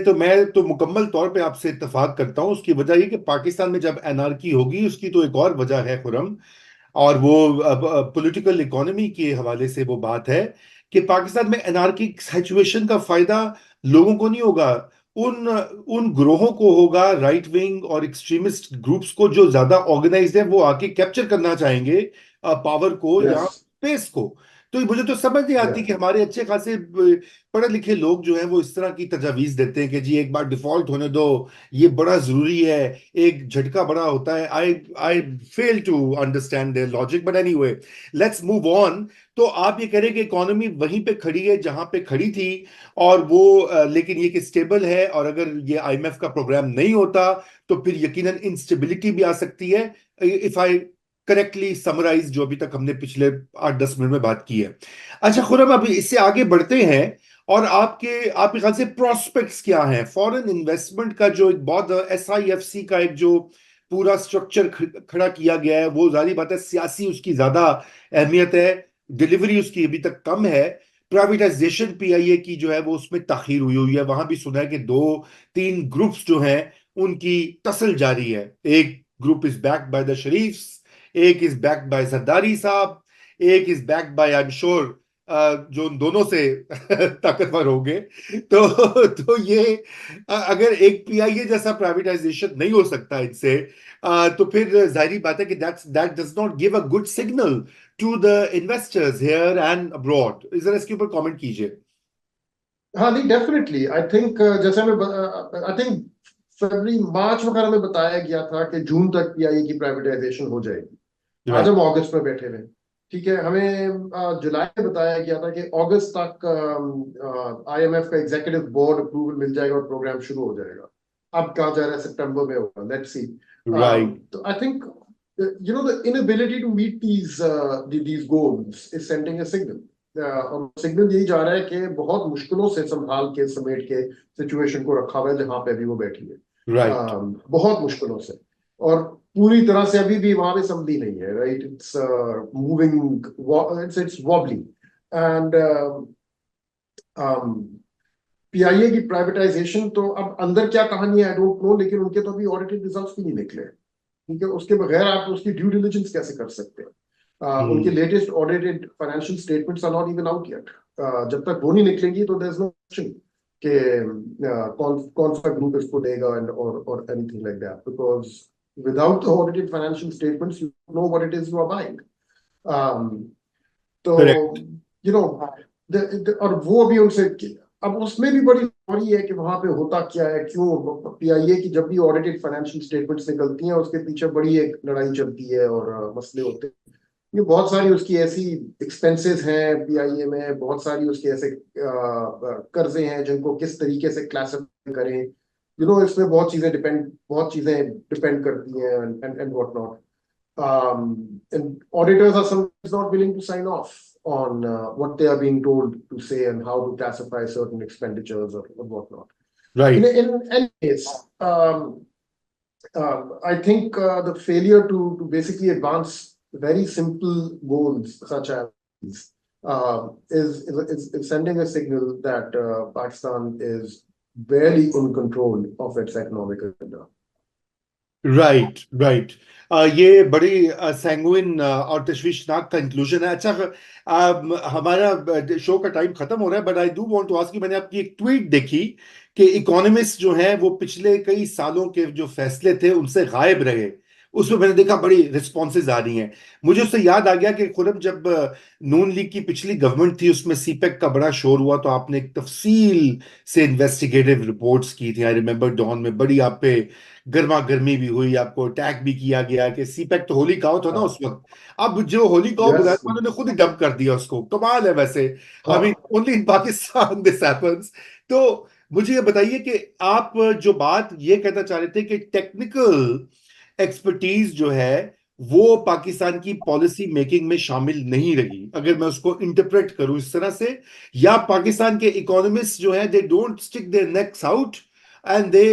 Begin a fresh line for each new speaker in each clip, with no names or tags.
तो मैं तो मुकम्मल तौर पे आपसे इत्तेफाक करता हूँ। उसकी वजह ये कि पाकिस्तान में जब एनार्की होगी, उसकी तो एक और वजह है खुरम, और वो पॉलिटिकल इकोनॉमी के हवाले से वो बात है कि पाकिस्तान में एनार्किक सिचुएशन का फायदा लोगों को नहीं होगा, उन उन ग्रोहों को होगा, राइट विंग और एक्सट्रीमिस्ट ग्रुप्स को, जो ज्यादा ऑर्गेनाइज्ड है, वो आके कैप्चर करना चाहेंगे पावर को या
यस।
स्पेस को। तो मुझे तो समझ नहीं आती कि
यस।
हमारे अच्छे खासे पढ़े लिखे लोग जो हैं वो इस तरह की तजावीज देते हैं कि जी एक बार डिफॉल्ट होने दो, ये बड़ा जरूरी है, एक झटका बड़ा होता है। I I fail to understand their logic, but anyway, let's move on. तो आप ये कह रहे हैं कि इकोनॉमी वहीं पे खड़ी है जहां पे खड़ी थी, और वो लेकिन ये कि स्टेबल है, और अगर ये आईएमएफ का प्रोग्राम नहीं होता तो फिर यकीनन इंस्टेबिलिटी भी आ सकती है। इफ आई करेक्टली समराइज जो अभी तक हमने पिछले 8-10 मिनट में बात की है। अच्छा खुरम, अभी इससे आगे बढ़ते हैं, और आपके ख्याल से प्रोस्पेक्ट्स क्या हैं फॉरेन इन्वेस्टमेंट का? जो एक बहुत एसआईएफसी का एक जो पूरा स्ट्रक्चर खड़ा किया गया है, वो जारी बात है सियासी उसकी ज्यादा अहमियत है, डिलीवरी उसकी अभी तक कम है। प्राइवेटाइजेशन पीआईए की जो है वो उसमें ताखीर हुई हुई है। वहां भी सुना है कि 2-3 ग्रुप्स जो हैं उनकी तसल जारी है। एक group is backed by the Sharifs, एक इज बैक्ड बाय जरदारी साहब, एक is backed by I am sure जो उन दोनों से ताकतवर होंगे। तो ये अगर एक पीआईए जैसा प्राइवेटाइजेशन नहीं हो सकता इनसे, तो फिर जाहिर बात है कि that does not give a good signal to the investors here and abroad. जरा इसके ऊपर कमेंट कीजिए।
हाँ नहीं, डेफिनेटली आई थिंक जैसे हमें आई थिंक फरवरी मार्च वगैरह में बताया गया था कि जून तक पीआईए की प्राइवेटाइजेशन हो जाएगी। आज
राइट।
हम अगस्त में बैठे हुए हैं। ठीक है, हमें जुलाई में बताया गया था कि अगस्त तक आईएमएफ का एग्जीक्यूटिव बोर्ड अप्रूवल मिल जाएगा और प्रोग्राम शुरू हो जाएगा। अब कहा जा रहा है सितंबर में होगा, लेट्स सी।
राइट।
तो I think the inability to meet these goals is sending a signal. और सिग्नल यही जा रहा है कि बहुत मुश्किलों से संभाल के समेट के सिचुएशन को रखा हुआ है जहां पे अभी वो बैठी है।
राइट।
बहुत मुश्किलों से। और पूरी तरह से अभी भी वहां पे संभली नहीं है, right? It's moving, it's wobbly. And PIA की प्राइवेटाइजेशन तो अब अंदर क्या कहानी है आई डोंट नो, लेकिन उनके तो अभी ऑडिटेड रिजल्ट्स भी नहीं निकले। ठीक है, उसके बगैर आप उसकी ड्यू डिलिजेंस कैसे कर सकते हैं? उनके
hmm.
Latest audited financial statements are not even out yet. जब तक वो नहीं निकलेंगी तो देयर इज नो क्वेश्चन कि कौन कौन सा ग्रुप इसको देगा एंड और anything like that, because without the audited financial statements you know what it is you are buying. um, तो
करेक्ट।
यू नो और वो भी उनसे, अब उसमें भी बड़ी स्टोरी है कि वहां पे होता क्या है, क्यों पीआईए की जब भी ऑडिटेड फाइनेंशियल स्टेटमेंट्स निकलती हैं उसके पीछे बड़ी एक लड़ाई चलती है और मसले होते हैं। ये बहुत सारी उसकी ऐसी एक्सपेंसेस हैं पीआईए में, बहुत सारी उसके ऐसे कर्जे हैं जिनको किस तरीके से क्लासिफाई करें, इसमें बहुत चीजें डिपेंड करती हैं and what not. And auditors are sometimes not willing to sign off on what they are being told to say and how to classify certain expenditures or whatnot.
Right.
In any case, I think the failure to basically advance very simple goals such as these is sending a signal that Pakistan is barely in control of its economic agenda.
Right. Right. ये बड़ी सैंगुइन और तशवीशनाक conclusion है। अच्छा, हमारा show का time खत्म हो रहा है, but I do want to ask कि मैंने आपकी एक ट्वीट देखी कि इकोनॉमिस्ट जो हैं वो पिछले कई सालों के जो फैसले थे उनसे गायब रहे। उसमें मैंने देखा बड़ी रिस्पॉन्सेज आ रही हैं। मुझे उससे याद आ गया कि खुरम, जब नून लीग की पिछली गवर्नमेंट थी उसमें सीपेक का बड़ा शोर हुआ, तो आपने एक तफसील से इन्वेस्टिगेटिव रिपोर्ट्स की थी। आई रिमेंबर डॉन में बड़ी आप पे गर्मा गर्मी भी हुई, आपको अटैक भी किया गया कि सीपेक तो होली काउ था ना उस वक्त। अब जो होली काउ बुलाया
Yes.
उन्होंने खुद ही डंप कर दिया उसको। कमाल है वैसे। आई मीन
हाँ।
Only in Pakistan this happens. तो मुझे ये बताइए कि आप जो बात ये कहना चाह रहे थे कि टेक्निकल एक्सपर्टीज जो है वो पाकिस्तान की पॉलिसी मेकिंग में शामिल नहीं रही, अगर मैं उसको इंटरप्रेट करूं इस तरह से, या पाकिस्तान के इकोनॉमिस्ट जो है they don't stick their necks out and they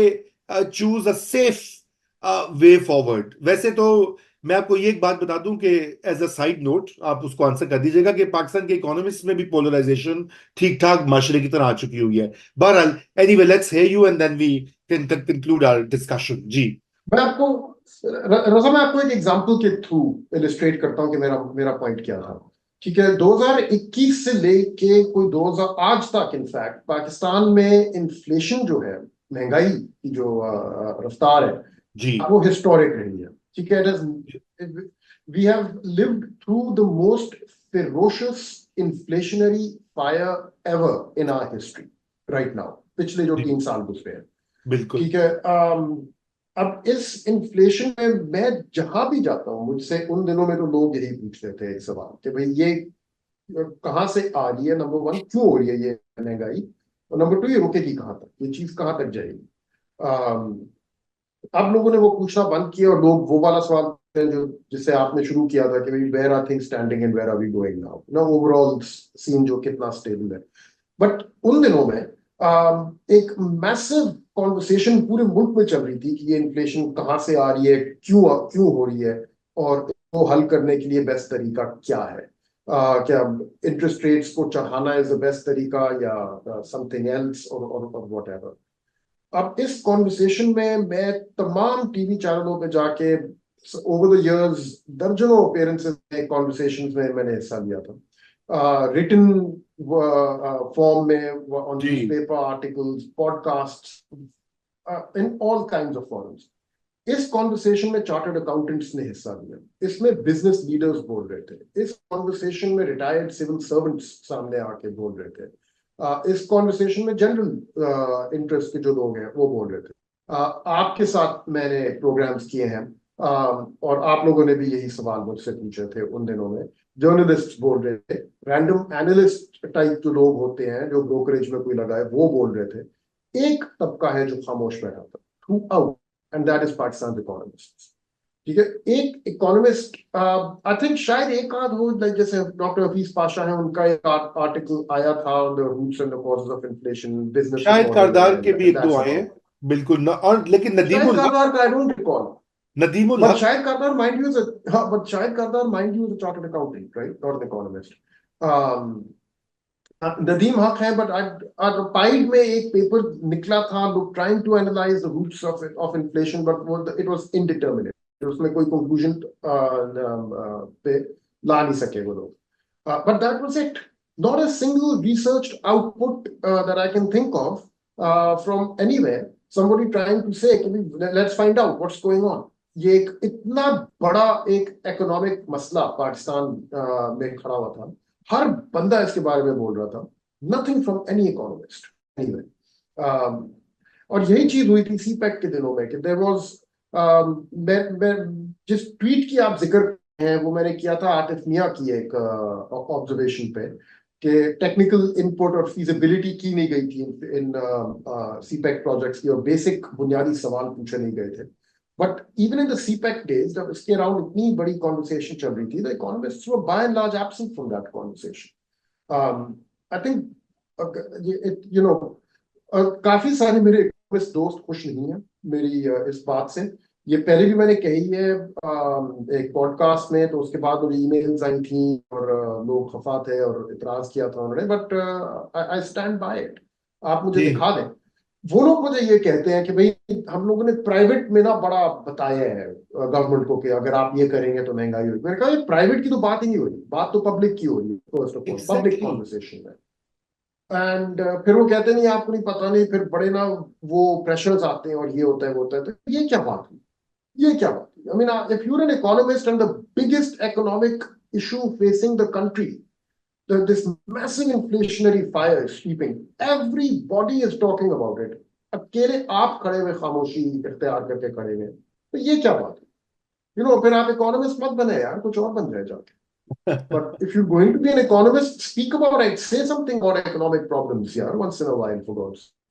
choose a safe way forward. वैसे तो मैं आपको ये एक बात बता दूं कि एज अ साइड नोट आप उसको आंसर कर दीजिएगा कि पाकिस्तान के इकोनॉमिस्ट में भी पोलराइजेशन ठीक ठाक माशरे की तरह आ चुकी हुई है। बहरहाल, anyway, let's hear you and then we can conclude our discussion. जी।
मैं आपको रजा मैं आपको एक एग्जांपल के थ्रू इलिस्ट्रेट करता हूं कि मेरा मेरा पॉइंट क्या था। ठीक है, 2021 से लेके कोई 2000 आज तक इनफैक्ट पाकिस्तान में इन्फ्लेशन जो है, महंगाई की जो रफ्तार है,
जी।
वो हिस्टोरिक रही है। ठीक है, we have lived through the most ferocious inflationary fire ever in our history right now, पिछले जो
जी
3 साल गुजरे हैं।
बिल्कुल।
ठीक है, अब इस इन्फ्लेशन में मैं जहां भी जाता हूं, मुझसे उन दिनों में तो लोग यही पूछते थे एक सवाल कि भाई ये कहाँ से आ रही है, नंबर वन क्यों हो रही है ये महंगाई, और नंबर टू ये रुकेगी कहाँ तक, ये चीज कहाँ तक जाएगी। अब लोगों ने वो पूछना बंद किया और लोग वो वाला सवाल पूछते हैं जो जिससे आपने शुरू किया था कि भाई where are things standing and where are we going now, ना ओवरऑल सीन जो कितना स्टेबल है। बट उन दिनों में एक मैसिव कॉन्वर्सेशन पूरे मुल्क में चल रही थी कि ये इन्फ्लेशन कहाँ से आ रही है, क्यों क्यों हो रही है, और इसको हल करने के लिए बेस्ट तरीका क्या है। क्या इंटरेस्ट रेट्स को चढ़ाना इज द बेस्ट तरीका या समथिंग एल्स और व्हाटएवर। अब इस कॉन्वर्सेशन में मैं तमाम टीवी चैनलों पे जाके ओवर द इयर्स दर्जनों पेरेंट्स कॉन्वर्सेशंस में मैंने हिस्सा लिया था, रिटन फॉर्म में, ऑन
जी
newspaper articles, podcasts, in all kinds of forums. इस कॉन्वर्सेशन में चार्टर्ड अकाउंटेंट्स ने हिस्सा लिया, इसमें बिजनेस लीडर्स बोल रहे थे, इस कॉन्वर्सेशन में रिटायर्ड सिविल सर्वेंट्स सामने आके बोल रहे थे, इस कॉन्वर्सेशन में जनरल इंटरेस्ट के जो लोग हैं वो बोल रहे थे। आपके साथ मैंने प्रोग्राम्स किए हैं, और आप लोगों ने भी यही सवाल मुझसे पूछे थे उन दिनों में। जर्नलिस्ट बोल रहे थे, रैंडम एनालिस्ट टाइप जो लोग होते हैं जो ब्रोकरेज में कोई लगा है वो बोल रहे थे। एक तबका है जो खामोश बैठा था through out, and that is Pakistan economist. ठीक है, एक इकोनॉमिस्ट, आई थिंक शायद एक आध हो, जैसे डॉक्टर हफीज पाशा है, उनका एक आर्टिकल आया था on the roots and the causes of inflation, business
शायद
मॉडल
कारदार के
एंड
भी एक दो
दैट्स
आए हैं।
अबाउट।
बिल्कुल न, और लेकिन
शायद कारदार का I don't recall,
Nadeemul
but
Haq.
शायद Kardar mind you is but शायद Kardar mind you is a chartered accountant, right, not an economist. Nadeem Haq है, बट पाइड में एक पेपर निकला था, लोग trying to analyse the roots of inflation, but it was indeterminate, उसमें कोई कंक्लूजन पे ला नहीं सके वो लोग। But that was it, not a single researched output that I can think of from anywhere, somebody trying to say let's find out what's going on। ये एक इतना बड़ा एक इकोनॉमिक मसला पाकिस्तान में खड़ा हुआ था, हर बंदा इसके बारे में बोल रहा था, nothing from any economist anyway. और यही चीज हुई थी सीपैक के दिनों में कि देयर वाज, मैं जिस ट्वीट की आप जिक्र कर रहे हैं वो मैंने किया था आतिफ मियां की एक ऑब्जर्वेशन पे, कि टेक्निकल इनपुट और फीजिबिलिटी की नहीं गई थी इन सीपैक प्रोजेक्ट्स की, और बेसिक बुनियादी सवाल पूछे नहीं गए थे। But even in the CPEC days, जब इसके अराउंड इतनी बड़ी कॉन्वर्सेशन चल रही थी, the economists were by and large absent from that conversation. I think you know काफी सारे मेरे इकोनॉमिस्ट दोस्त खुश नहीं है मेरी इस बात से। ये पहले भी मैंने कही है एक पॉडकास्ट में, तो उसके बाद मुझे ईमेल्स आई थी और लोग खफा थे और इतराज किया था उन्होंने, but I stand by it. आप मुझे
जी
दिखा दें, वो लोग मुझे ये कहते हैं कि भाई हम लोगों ने प्राइवेट में ना बड़ा बताया है गवर्नमेंट को कि अगर आप ये करेंगे तो महंगाई होगी। मैंने कहा ये प्राइवेट की तो बात ही नहीं हो रही, बात तो पब्लिक की हो रही है, first of all public
exactly.
Conversation में। एंड फिर वो कहते नहीं आपको नहीं पता, नहीं फिर बड़े ना वो प्रेशर्स आते हैं और ये होता है वो होता है। तो ये क्या बात हुई, ये क्या बात हुई? I mean if you are an economist and the biggest economic issue facing the country, this massive inflationary fire is sweeping, everybody is talking about it, अकेले आप खड़े हुए खामोशी इख्तियार करके खड़े हुए, तो ये क्या बात है? यू नो, फिर आप इकोनॉमिस्ट मत बने यार, कुछ और बन जाए जाके। But if you're going to be an economist, speak about it, say something about economic problems, yeah, once in a while, for God's